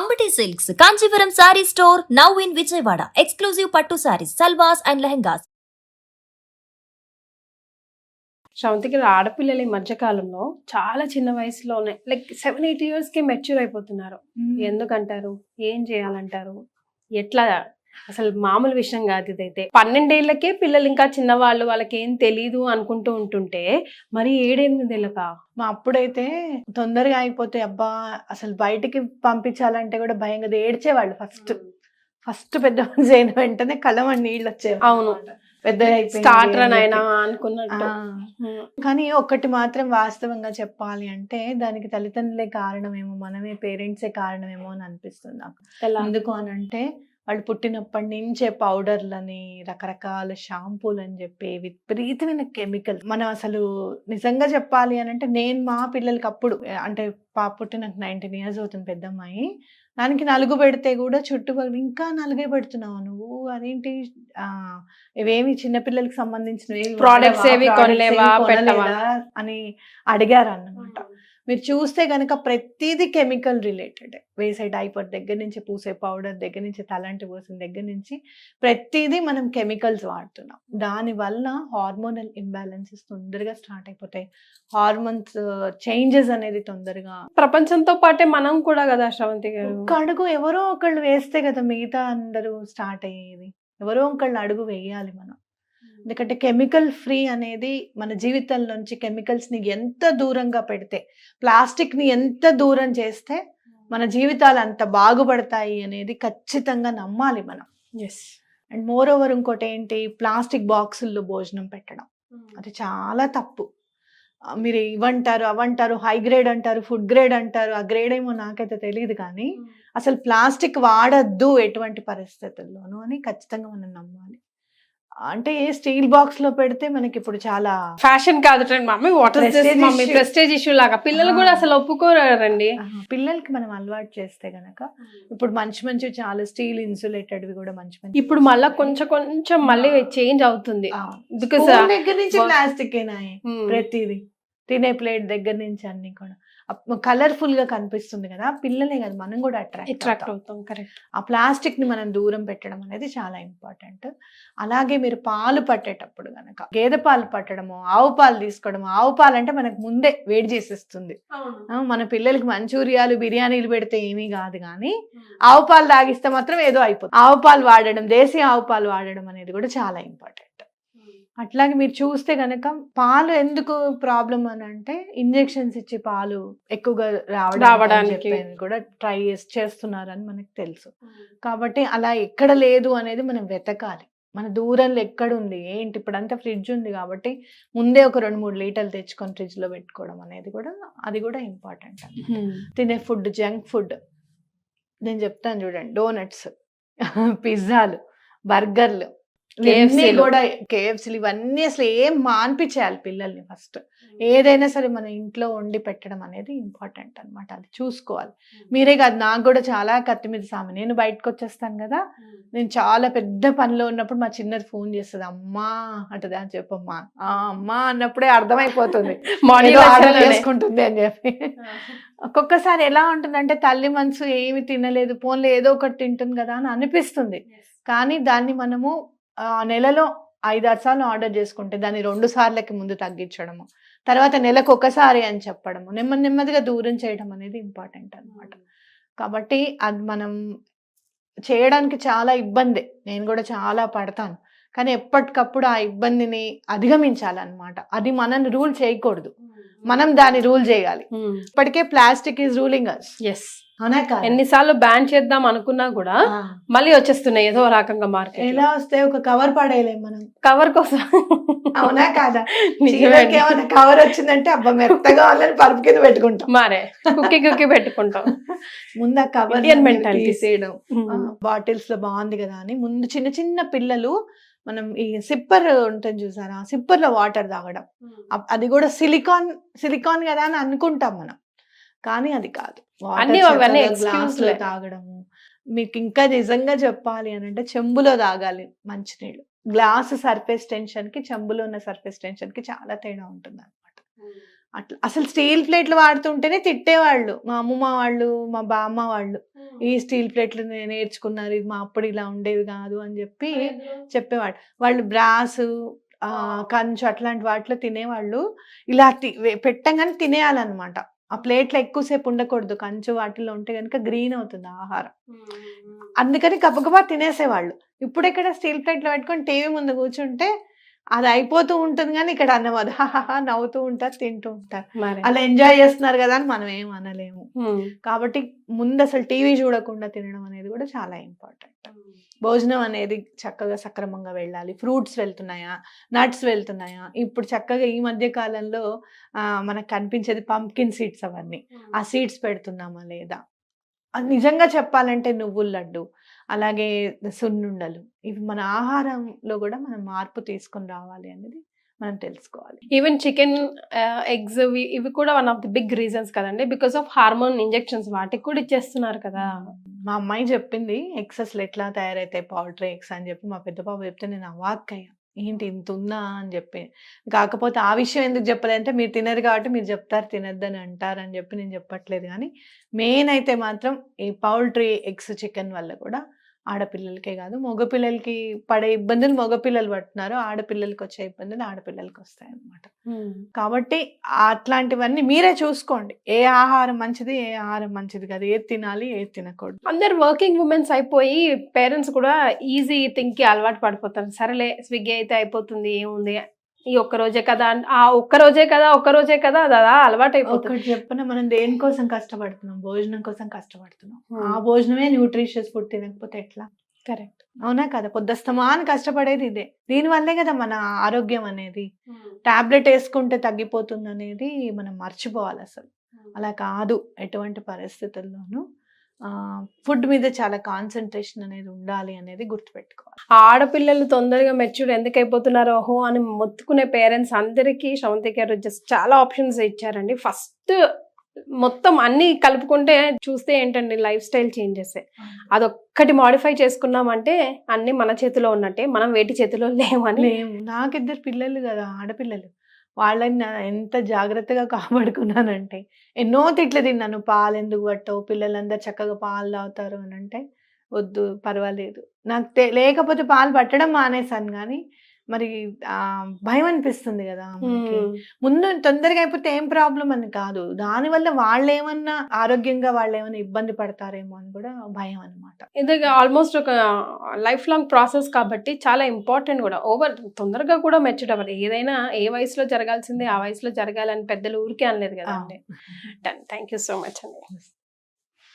Amity Silks, Kanchipuram Saree Store, now in Vijayawada. Exclusive Pattu Sarees, Salwas and Lehengas. శ్రవంతికి ఆడపిల్లలు ఈ మధ్య కాలంలో చాలా చిన్న వయసులోనే లైక్ 7-8 years కి మెచ్యూర్ అయిపోతున్నారు. ఎందుకంటారు, ఏం చేయాలంటారు, ఎట్లా? అసలు మామూలు విషయం కాదు ఇదైతే. 12 ఏళ్లకే పిల్లలు ఇంకా చిన్నవాళ్ళు, వాళ్ళకి ఏం తెలీదు అనుకుంటూ ఉంటుంటే మరి 7-8 ఏళ్ళకా? మా అప్పుడైతే తొందరగా అయిపోతే అబ్బా అసలు బయటికి పంపించాలంటే కూడా భయంగా ఏడ్చేవాళ్ళు. ఫస్ట్ పెద్ద మనిషి అయిన వెంటనే కళ్ళమని నీళ్ళు వచ్చేవి. అవును, పెద్ద స్టార్టర్ అయినా అనుకున్నట్టు. కానీ ఒక్కటి మాత్రం వాస్తవంగా చెప్పాలి అంటే దానికి తల్లిదండ్రులే కారణమేమో, మనమే పేరెంట్సే కారణమేమో అని అనిపిస్తుంది నాకు. ఎందుకు అని అంటే వాళ్ళు పుట్టినప్పటి నుంచే పౌడర్లని, రకరకాల షాంపూలు అని చెప్పి విపరీతమైన కెమికల్. మనం అసలు నిజంగా చెప్పాలి అని అంటే నేను మా పిల్లలకి అప్పుడు అంటే పుట్టి నాకు 19 years అవుతుంది పెద్దమ్మాయి, దానికి నలుగు పెడితే కూడా చుట్టుపక్కల ఇంకా నలుగే పెడుతున్నావు నువ్వు, అదేంటి ఇవేమి చిన్నపిల్లలకి సంబంధించినవి ప్రోడక్ట్స్ ఏవి కొనలేవా అని అడిగారు అన్నమాట. మీరు చూస్తే కనుక ప్రతిదీ కెమికల్ రిలేటెడ్. వేసే డైపర్ దగ్గర నుంచి, పూసే పౌడర్ దగ్గర నుంచి, తలంటి పోసిన దగ్గర నుంచి ప్రతిదీ మనం కెమికల్స్ వాడుతున్నాం. దానివల్ల హార్మోనల్ ఇంబ్యాలెన్సెస్ తొందరగా స్టార్ట్ అయిపోతాయి. హార్మోన్స్ చేంజెస్ అనేది తొందరగా. ప్రపంచంతో పాటే మనం కూడా కదా శ్రవంతి గారు. ఒక్క అడుగు ఎవరో ఒకళ్ళు వేస్తే కదా మిగతా అందరూ స్టార్ట్ అయ్యేది. ఎవరో ఒకళ్ళు అడుగు వేయాలి మనం. ఎందుకంటే కెమికల్ ఫ్రీ అనేది మన జీవితంలో నుంచి కెమికల్స్ ని ఎంత దూరంగా పెడితే, ప్లాస్టిక్ ని ఎంత దూరం చేస్తే మన జీవితాలు అంత బాగుపడతాయి అనేది ఖచ్చితంగా నమ్మాలి మనం. అండ్ మోర్ ఓవర్ ఇంకోటి ఏంటి, ప్లాస్టిక్ బాక్సుల్లో భోజనం పెట్టడం అది చాలా తప్పు. మీరు ఇవంటారు అవంటారు, హై గ్రేడ్ అంటారు, ఫుడ్ గ్రేడ్ అంటారు. ఆ గ్రేడ్ ఏమో నాకైతే తెలియదు, కానీ అసలు ప్లాస్టిక్ వాడద్దు ఎటువంటి పరిస్థితుల్లోనూ అని ఖచ్చితంగా మనం నమ్మాలి. అంటే స్టీల్ బాక్స్ లో పెడితే మనకి ఇప్పుడు చాలా ఫ్యాషన్ కాదు mummy, what is this mummy, prestige issue లాగా పిల్లలు కూడా అసలు ఒప్పుకోరండి. పిల్లలకి మనం అలవాటు చేస్తే గనక ఇప్పుడు మంచి చాలా స్టీల్ ఇన్సులేటెడ్ కూడా మంచి ఇప్పుడు మళ్ళీ కొంచెం మళ్ళీ చేంజ్ అవుతుంది. బికాస్ దగ్గర నుంచి ప్లాస్టిక్ ప్రతిదీ, తినే ప్లేట్ దగ్గర నుంచి అన్ని కూడా కలర్ఫుల్ గా కనిపిస్తుంది కదా, పిల్లలే కదా మనం కూడా అట్రాక్ట్ అవుతాం. కరెక్ట్. ఆ ప్లాస్టిక్ ని మనం దూరం పెట్టడం అనేది చాలా ఇంపార్టెంట్. అలాగే మీరు పాలు పట్టేటప్పుడు గనక గేదె పాలు పట్టడము, ఆవు పాలు తీసుకోవడము. ఆవు పాలు అంటే మనకు ముందే వేడి చేసేస్తుంది. మన పిల్లలకి మంచూరియాలు, బిర్యానీలు పెడితే ఏమీ కాదు, కానీ ఆవు పాలు తాగిస్తే మాత్రం ఏదో అయిపోతుంది. ఆవు పాలు వాడడం, దేశీ ఆవు పాలు వాడడం అనేది కూడా చాలా ఇంపార్టెంట్. అట్లాగే మీరు చూస్తే గనక పాలు ఎందుకు ప్రాబ్లం అని అంటే ఇంజెక్షన్స్ ఇచ్చి పాలు ఎక్కువగా రావడానికి కూడా ట్రై చేస్తున్నారని మనకు తెలుసు. కాబట్టి అలా ఎక్కడ లేదు అనేది మనం వెతకాలి. మన దూరంలో ఎక్కడ ఉంది ఏంటి. ఇప్పుడు అంతా ఫ్రిడ్జ్ ఉంది కాబట్టి ముందే ఒక 2-3 లీటర్లు తెచ్చుకొని ఫ్రిడ్జ్ లో పెట్టుకోవడం అనేది కూడా, అది కూడా ఇంపార్టెంట్. తినే ఫుడ్, జంక్ ఫుడ్ నేను చెప్తాను చూడండి, డోనట్స్, పిజ్జాలు, బర్గర్లు, కేఎఫ్సీలు, ఇవన్నీ అసలు ఏం మాన్పించేయాలి పిల్లల్ని. ఫస్ట్ ఏదైనా సరే మన ఇంట్లో వండి పెట్టడం అనేది ఇంపార్టెంట్ అనమాట. అది చూసుకోవాలి. మీరే కాదు, నాకు కూడా చాలా కత్తి మీద సామె. నేను బయటకు వచ్చేస్తాను కదా, నేను చాలా పెద్ద పనిలో ఉన్నప్పుడు మా చిన్నది ఫోన్ చేస్తుంది, అమ్మా అంటది. అని చెప్పమ్మా, అమ్మా అన్నప్పుడే అర్థమైపోతుంది చేసుకుంటుంది అని చెప్పి. ఒక్కొక్కసారి ఎలా ఉంటుందంటే తల్లి మనసు ఏమి తినలేదు, ఫోన్లో ఏదో ఒకటి తింటుంది కదా అని అనిపిస్తుంది. కానీ దాన్ని మనము నెలలో 5-6 సార్లు ఆర్డర్ చేసుకుంటే దాన్ని 2 సార్లకి ముందు తగ్గించడము, తర్వాత నెలకు ఒకసారి అని చెప్పడము, నెమ్మదిగా దూరం చేయడం అనేది ఇంపార్టెంట్ అనమాట. కాబట్టి అది మనం చేయడానికి చాలా ఇబ్బంది, నేను కూడా చాలా పడతాను. కానీ ఎప్పటికప్పుడు ఆ ఇబ్బందిని అధిగమించాలన్నమాట. అది మనం రూల్ చేయకూడదు, మనం దాన్ని రూల్ చేయాలి. ఇప్పటికే ప్లాస్టిక్ ఈజ్ రూలింగ్ అస్. ఎన్నిసార్లు బ్యాన్ చేద్దాం అనుకున్నా కూడా మళ్ళీ వచ్చేస్తున్నాయి ఏదో రకంగా. మార్కెట్ ఎలా వస్తే ఒక కవర్ పడేయలేం మనం, కవర్ కోసం. అవునా కాదా? ఏమైనా కవర్ వచ్చిందంటే అబ్బా మెత్తగా వాళ్ళని పరుపు కింద పెట్టుకుంటాం, మరే కుక్కి పెట్టుకుంటాం. ముందు ఆ కవర్ తీసేయడం. బాటిల్స్ లో బాగుంది కదా అని ముందు చిన్న పిల్లలు మనం ఈ సిప్పర్ ఉంటుంది చూసారా, సిప్పర్ లో వాటర్ తాగడం, అది కూడా సిలికాన్ కదా అని అనుకుంటాం మనం, కానీ అది కాదు. గ్లాస్ లో తాగడము. మీకు ఇంకా నిజంగా చెప్పాలి అని అంటే చెంబులో తాగాలి మంచినీళ్ళు. గ్లాస్ సర్ఫేస్ టెన్షన్ కి చెంబులో ఉన్న సర్ఫేస్ టెన్షన్ కి చాలా తేడా ఉంటుంది అనమాట. అట్లా అసలు స్టీల్ ప్లేట్లు వాడుతుంటేనే తిట్టేవాళ్ళు మా అమ్మమ్మ వాళ్ళు, మా బామ్మ వాళ్ళు. ఈ స్టీల్ ప్లేట్లు నేర్చుకున్నారు, ఇది మా అప్పుడు ఇలా ఉండేవి కాదు అని చెప్పి చెప్పేవాడు. వాళ్ళు బ్రాస్, కంచు అట్లాంటి వాటిలో తినేవాళ్ళు. ఇలా పెట్టంగానే తినేయాలన్నమాట. ఆ ప్లేట్లో ఎక్కువసేపు ఉండకూడదు, కంచు వాటిలో ఉంటే కనుక గ్రీన్ అవుతుంది ఆహారం. అందుకని గబగబా తినేసేవాళ్ళు. ఇప్పుడు ఎక్కడ స్టీల్ ప్లేట్లో పెట్టుకొని టీవీ ముందు కూర్చుంటే అది అయిపోతూ ఉంటుంది, కానీ ఇక్కడ అన్నవాదు నవ్వుతూ ఉంటారు, తింటూ ఉంటారు. అలా ఎంజాయ్ చేస్తున్నారు కదా అని మనం ఏం అనలేము. కాబట్టి ముందు అసలు టీవీ చూడకుండా తినడం అనేది కూడా చాలా ఇంపార్టెంట్. భోజనం అనేది చక్కగా సక్రమంగా వెళ్ళాలి. ఫ్రూట్స్ వెళ్తున్నాయా, నట్స్ వెళ్తున్నాయా. ఇప్పుడు చక్కగా ఈ మధ్య కాలంలో మనకు కనిపించేది పంకిన్ సీడ్స్, అవన్నీ ఆ సీడ్స్ పెడుతున్నామా లేదా. అది నిజంగా చెప్పాలంటే నువ్వుల లడ్డు, అలాగే సున్నుండలు, ఇవి మన ఆహారంలో కూడా మనం మార్పు తీసుకొని రావాలి అనేది మనం తెలుసుకోవాలి. ఈవెన్ చికెన్, ఎగ్స్ ఇవి కూడా one of the big reasons కదండి, బికాస్ ఆఫ్ హార్మోన్ ఇంజెక్షన్స్ వాటికి కూడా ఇచ్చేస్తున్నారు కదా. మా అమ్మాయి చెప్పింది ఎగ్స్ అసలు ఎట్లా తయారైతాయి పౌల్ట్రీ ఎగ్స్ అని చెప్పి. మా పెద్ద పాప చెప్తే నేను అవాక్కయ్యా, ఏంటి ఇంత ఉందా అని చెప్పి. కాకపోతే ఆ విషయం ఎందుకు చెప్పలేదంటే మీరు తినరు కాబట్టి మీరు చెప్తారు, తినద్దని అంటారు అని చెప్పి నేను చెప్పట్లేదు. కానీ మెయిన్ అయితే మాత్రం ఈ పౌల్ట్రీ ఎగ్స్, చికెన్ వల్ల కూడా ఆడపిల్లలకే కాదు మగపిల్లలకి పడే ఇబ్బందులు మగపిల్లలు పడుతున్నారు, ఆడపిల్లలకి వచ్చే ఇబ్బందులు ఆడపిల్లలకి వస్తాయి అన్నమాట. కాబట్టి అట్లాంటివన్నీ మీరే చూసుకోండి, ఏ ఆహారం మంచిది, ఏ ఆహారం మంచిది కాదు, ఏది తినాలి, ఏది తినకూడదు. అందరు వర్కింగ్ ఉమెన్స్ అయిపోయి పేరెంట్స్ కూడా ఈజీ థింగ్ కి అలవాటు పడిపోతారు. సరేలే స్విగ్గీ అయితే అయిపోతుంది, ఏముంది, ఈ ఒక్కరోజే కదా, ఆ ఒక్కరోజే కదా అది అలా అలవాటు అయిపోతుంది. ఒకటి చెప్పిన మనం దేనికోసం కష్టపడుతున్నాం, భోజనం కోసం కష్టపడుతున్నాం. ఆ భోజనమే న్యూట్రిషియస్ ఫుడ్ తినకపోతే ఎట్లా? కరెక్ట్, అవునా కదా. పొద్దుస్తమాని కష్టపడేది ఇదే, దీనివల్లే కదా మన ఆరోగ్యం అనేది. టాబ్లెట్ వేసుకుంటే తగ్గిపోతుంది అనేది మనం మర్చిపోవాలి. అసలు అలా కాదు, ఎటువంటి పరిస్థితుల్లోనూ ఫుడ్ మీద చాలా కాన్సన్ట్రేషన్ అనేది ఉండాలి అనేది గుర్తుపెట్టుకోవాలి. ఆడపిల్లలు తొందరగా మెచ్యూర్ ఎందుకు అయిపోతున్నారో ఓహో అని మొత్తుకునే పేరెంట్స్ అందరికీ శ్రవంతి గారు జస్ట్ చాలా ఆప్షన్స్ ఇచ్చారండి. ఫస్ట్ మొత్తం అన్ని కలుపుకుంటే చూస్తే ఏంటండి, లైఫ్ స్టైల్ చేంజెస్. అదొక్కటి మాడిఫై చేసుకున్నామంటే అన్ని మన చేతిలో ఉన్నట్టే, మనం వేటి చేతిలో లేవని. నాకు 2 పిల్లలు కదా, ఆడపిల్లలు. వాళ్ళని ఎంత జాగ్రత్తగా కాపాడుకున్నానంటే, ఎన్నో తిట్లు తిన్నాను. పాలు ఎందుకు పట్టవు, పిల్లలందరూ చక్కగా పాలు తాగుతారు అని అంటే, వద్దు పర్వాలేదు, నాకు లేకపోతే పాలు పట్టడం మానేశాను. కానీ మరి భయం అనిపిస్తుంది కదా మనకి. ముందు తొందరగా అయిపోతే ఏం ప్రాబ్లం అని కాదు, దానివల్ల వాళ్ళు ఏమన్నా ఆరోగ్యంగా వాళ్ళు ఏమన్నా ఇబ్బంది పడతారేమో అని కూడా భయం అనమాట. ఇది ఆల్మోస్ట్ ఒక లైఫ్ లాంగ్ ప్రాసెస్ కాబట్టి చాలా ఇంపార్టెంట్ కూడా. తొందరగా కూడా మెచ్యూర్ అవ్వాలి. ఏదైనా ఏ వయసులో జరగాల్సిందే ఆ వయసులో జరగాలని పెద్దలు ఊరికే అనలేదు కదా అండి. థ్యాంక్ యూ సో మచ్ అండి.